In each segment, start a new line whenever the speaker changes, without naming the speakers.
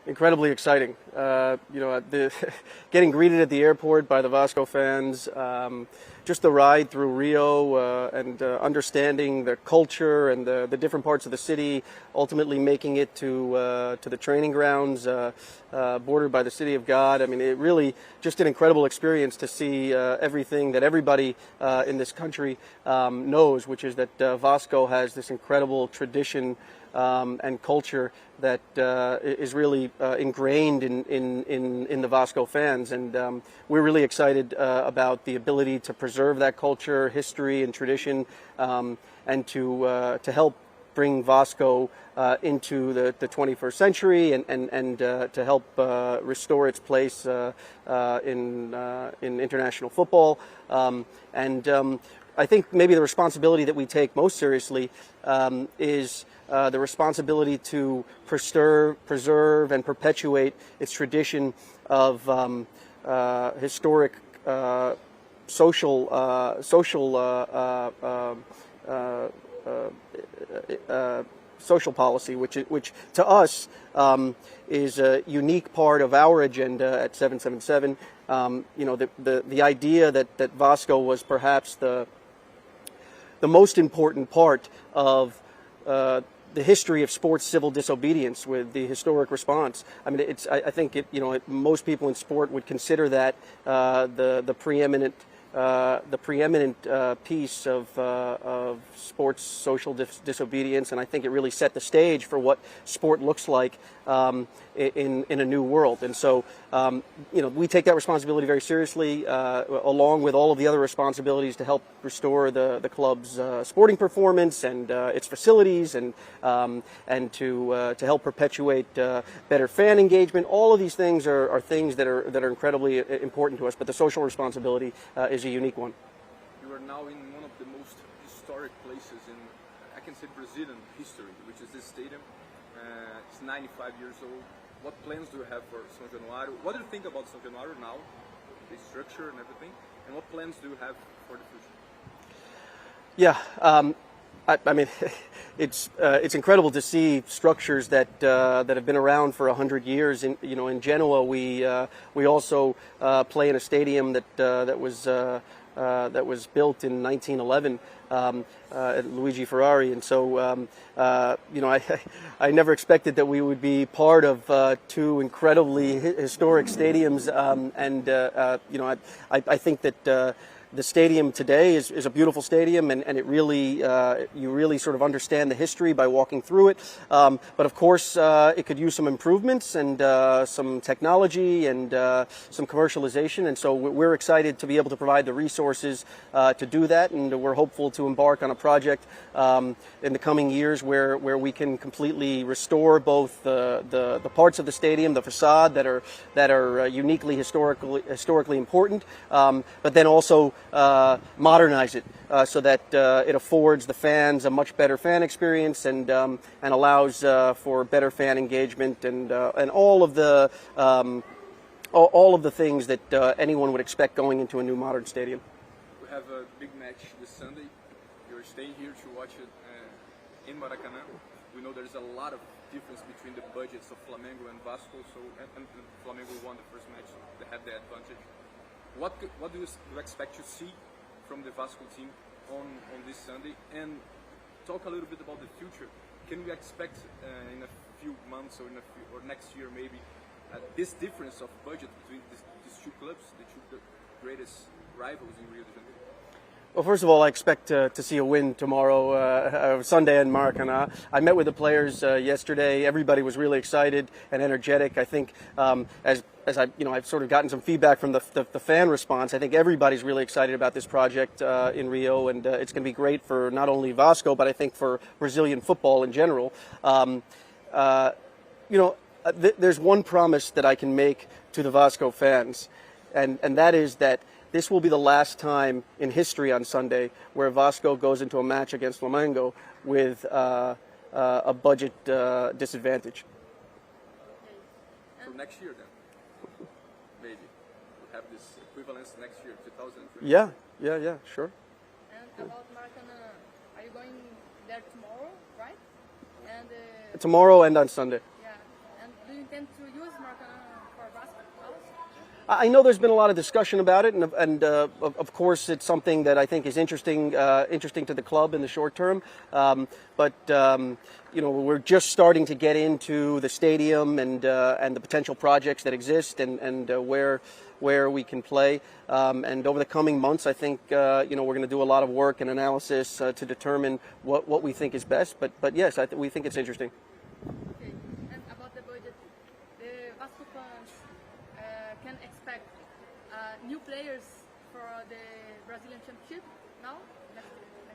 Incredibly exciting. Getting greeted at the airport by the Vasco fans, just the ride through Rio, and understanding the culture and the different parts of the city, ultimately making it to the training grounds bordered by the City of God. I mean, it really just an incredible experience to see everything that everybody in this country knows, which is that Vasco has this incredible tradition and culture that is really ingrained in the Vasco fans, and we're really excited about the ability to preserve that culture, history, and tradition, and to help bring Vasco into the 21st century, and to help restore its place in international football. I think maybe the responsibility that we take most seriously is the responsibility to preserve and perpetuate its tradition of historic social policy, which to us is a unique part of our agenda at 777. The idea that Vasco was perhaps the most important part of the history of sports civil disobedience with the historic response. I mean, I think most people in sport would consider that the preeminent piece of sports social disobedience, and I think it really set the stage for what sport looks like in a new world. And so, we take that responsibility very seriously, along with all of the other responsibilities to help restore the club's sporting performance and its facilities, and to help perpetuate better fan engagement. All of these things are things that are incredibly important to us, but the social responsibility is a unique one.
You are now in one of the most historic places in, I can say, Brazilian history, which is this stadium. It's 95 years old. What plans do you have for São Januário? What do you think about São Januário now, the structure and everything? And what plans do you have for the future?
Yeah, I mean, it's incredible to see structures that have been around for 100 years. In Genoa, we also play in a stadium that was built in 1911 at Luigi Ferrari, and so I never expected that we would be part of two incredibly historic stadiums, I think that the stadium today is a beautiful stadium, and it really you really sort of understand the history by walking through it. But of course, it could use some improvements and some technology and some commercialization. And so we're excited to be able to provide the resources to do that, and we're hopeful to embark on a project in the coming years where we can completely restore both the parts of the stadium, the facade that are uniquely historically important, but then also modernize it so that it affords the fans a much better fan experience, and allows for better fan engagement, and all of the things that anyone would expect going into a new modern stadium.
We have a big match this Sunday. You're staying here to watch it in Maracanã. We know there's a lot of difference between the budgets of Flamengo and Vasco. So and Flamengo won the first match, so they had the advantage. What do you expect to see from the Vasco team on this Sunday? And talk a little bit about the future. Can we expect in a few months or or next year maybe this difference of budget between these two clubs, the two greatest rivals in Rio de Janeiro?
Well, first of all, I expect to see a win tomorrow, Sunday in Maracanã. I met with the players yesterday. Everybody was really excited and energetic. I think as I've sort of gotten some feedback from the fan response, I think everybody's really excited about this project in Rio, and it's going to be great for not only Vasco, but I think for Brazilian football in general. There's one promise that I can make to the Vasco fans, and that is that this will be the last time in history on Sunday where Vasco goes into a match against Flamengo with a budget disadvantage.
So next year then, maybe we'll have this equivalence next year, 2003.
Yeah, sure.
And about Maracanã, are you going there tomorrow, right? And
tomorrow and on Sunday.
yeah. And do you intend to use Maracanã for basketball also?
I know there's been a lot of discussion about it, and of course it's something that I think is interesting to the club in the short term. But you know, we're just starting to get into the stadium and the potential projects that exist and where we can play. And over the coming months, I think you know, we're going to do a lot of work and analysis to determine what we think is best. But yes, we think it's interesting.
Okay. And about the budget, the Vasco fans can expect new players for the Brazilian Championship now?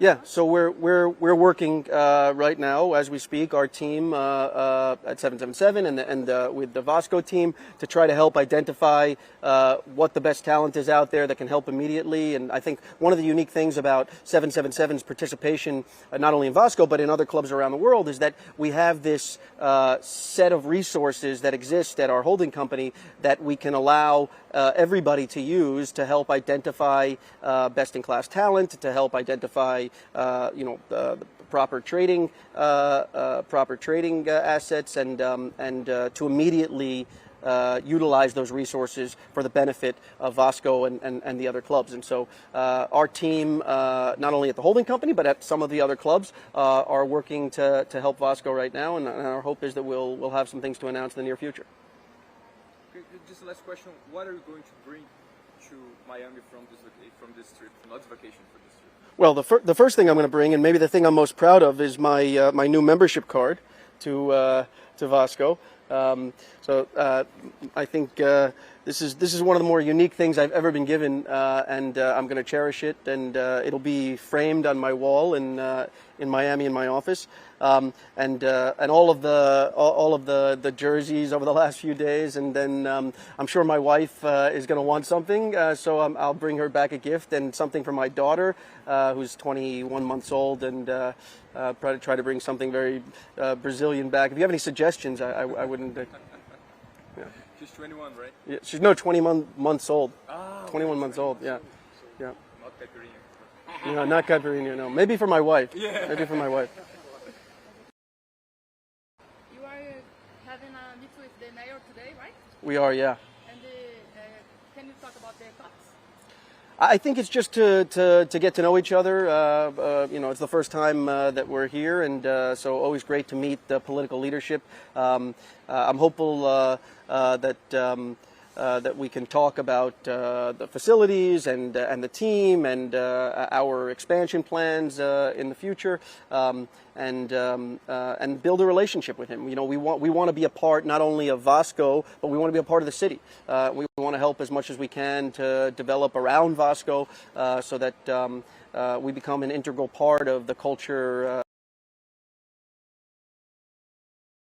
Yeah, so we're working right now as we speak. Our team at 777 and with the Vasco team to try to help identify what the best talent is out there that can help immediately. And I think one of the unique things about 777's participation, not only in Vasco but in other clubs around the world, is that we have this set of resources that exist at our holding company that we can allow everybody to use to help identify best-in-class talent, to help identify you know, the proper trading assets, and to immediately utilize those resources for the benefit of Vasco and the other clubs. And so our team, not only at the holding company but at some of the other clubs, are working to help Vasco right now, and our hope is that we'll have some things to announce in the near future.
Okay, just the last question: what are you going to bring to Miami from this trip, not vacation, for this trip?
Well, the first thing I'm going to bring, and maybe the thing I'm most proud of, is my my new membership card to Vasco. So I think this is one of the more unique things I've ever been given, and I'm going to cherish it, and it'll be framed on my wall in Miami in my office. And all of the jerseys over the last few days, and then I'm sure my wife is going to want something, so I'll bring her back a gift, and something for my daughter, who's 21 months old, and try to bring something very Brazilian back. If you have any suggestions, I wouldn't. Yeah.
She's 21, right?
Yeah, she's 21 months old.
Ah,
21 months old. Yeah, yeah.
Not caipirinha.
No, not caipirinha. No, maybe for my wife.
Yeah.
Maybe for my wife.
You are having a meeting with the mayor today, right?
We are, yeah.
And can you talk about the talks?
I think it's just to get to know each other. You know, it's the first time that we're here, and so always great to meet the political leadership. I'm hopeful that we can talk about the facilities and the team and our expansion plans in the future, and build a relationship with him. You know, we want to be a part not only of Vasco, but we want to be a part of the city. We want to help as much as we can to develop around Vasco, so that we become an integral part of the culture